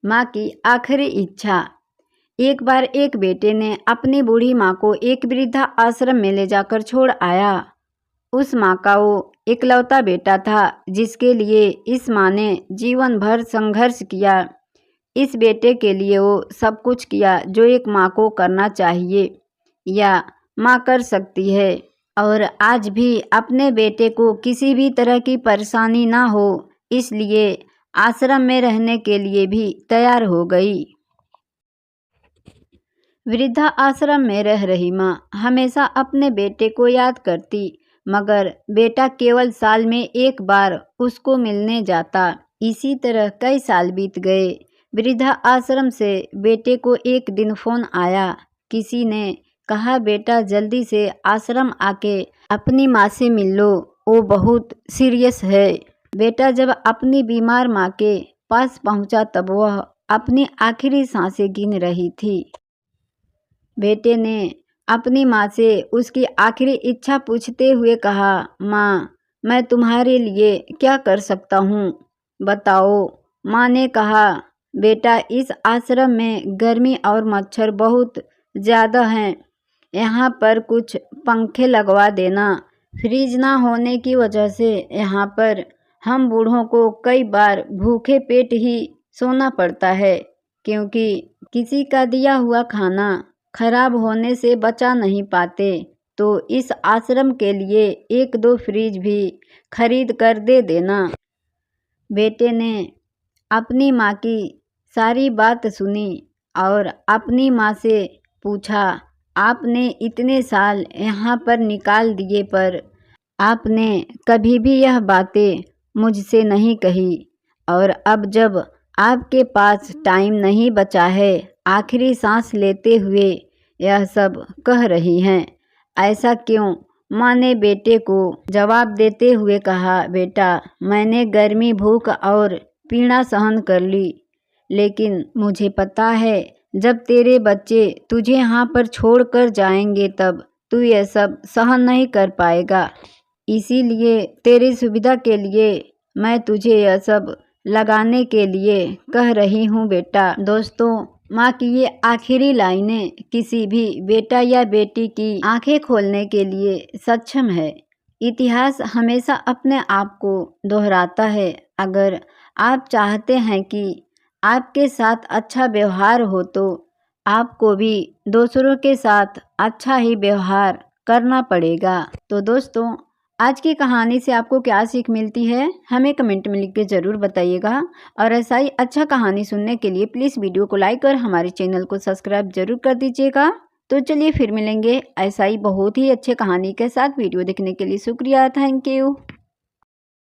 माँ की आखिरी इच्छा। एक बार एक बेटे ने अपनी बूढ़ी माँ को एक वृद्धा आश्रम में ले जाकर छोड़ आया। उस माँ का वो इकलौता बेटा था जिसके लिए इस माँ ने जीवन भर संघर्ष किया। इस बेटे के लिए वो सब कुछ किया जो एक माँ को करना चाहिए या माँ कर सकती है, और आज भी अपने बेटे को किसी भी तरह की परेशानी ना हो इसलिए आश्रम में रहने के लिए भी तैयार हो गई। वृद्धा आश्रम में रह रही माँ हमेशा अपने बेटे को याद करती, मगर बेटा केवल साल में एक बार उसको मिलने जाता। इसी तरह कई साल बीत गए। वृद्धा आश्रम से बेटे को एक दिन फोन आया। किसी ने कहा, बेटा जल्दी से आश्रम आके अपनी माँ से मिल लो, वो बहुत सीरियस है। बेटा जब अपनी बीमार माँ के पास पहुँचा तब वह अपनी आखिरी सांसें गिन रही थी। बेटे ने अपनी माँ से उसकी आखिरी इच्छा पूछते हुए कहा, माँ मैं तुम्हारे लिए क्या कर सकता हूँ, बताओ। माँ ने कहा, बेटा इस आश्रम में गर्मी और मच्छर बहुत ज़्यादा हैं, यहाँ पर कुछ पंखे लगवा देना। फ्रिज ना होने की वजह से यहाँ पर हम बूढ़ों को कई बार भूखे पेट ही सोना पड़ता है, क्योंकि किसी का दिया हुआ खाना खराब होने से बचा नहीं पाते। तो इस आश्रम के लिए 1-2 फ्रिज भी खरीद कर दे देना। बेटे ने अपनी माँ की सारी बात सुनी और अपनी माँ से पूछा, आपने इतने साल यहाँ पर निकाल दिए पर आपने कभी भी यह बातें मुझसे नहीं कही, और अब जब आपके पास टाइम नहीं बचा है, आखिरी सांस लेते हुए यह सब कह रही हैं, ऐसा क्यों? माँ ने बेटे को जवाब देते हुए कहा, बेटा मैंने गर्मी, भूख और पीड़ा सहन कर ली, लेकिन मुझे पता है जब तेरे बच्चे तुझे यहाँ पर छोड़ कर जाएंगे तब तू यह सब सहन नहीं कर पाएगा। इसीलिए तेरी सुविधा के लिए मैं तुझे यह सब लगाने के लिए कह रही हूँ बेटा। दोस्तों, माँ की ये आखिरी लाइनें किसी भी बेटा या बेटी की आंखें खोलने के लिए सक्षम है। इतिहास हमेशा अपने आप को दोहराता है। अगर आप चाहते हैं कि आपके साथ अच्छा व्यवहार हो तो आपको भी दूसरों के साथ अच्छा ही व्यवहार करना पड़ेगा। तो दोस्तों, आज की कहानी से आपको क्या सीख मिलती है हमें कमेंट में लिख के ज़रूर बताइएगा, और ऐसा ही अच्छा कहानी सुनने के लिए प्लीज़ वीडियो को लाइक और हमारे चैनल को सब्सक्राइब जरूर कर दीजिएगा। तो चलिए फिर मिलेंगे ऐसा ही बहुत ही अच्छे कहानी के साथ। वीडियो देखने के लिए शुक्रिया, थैंक यू।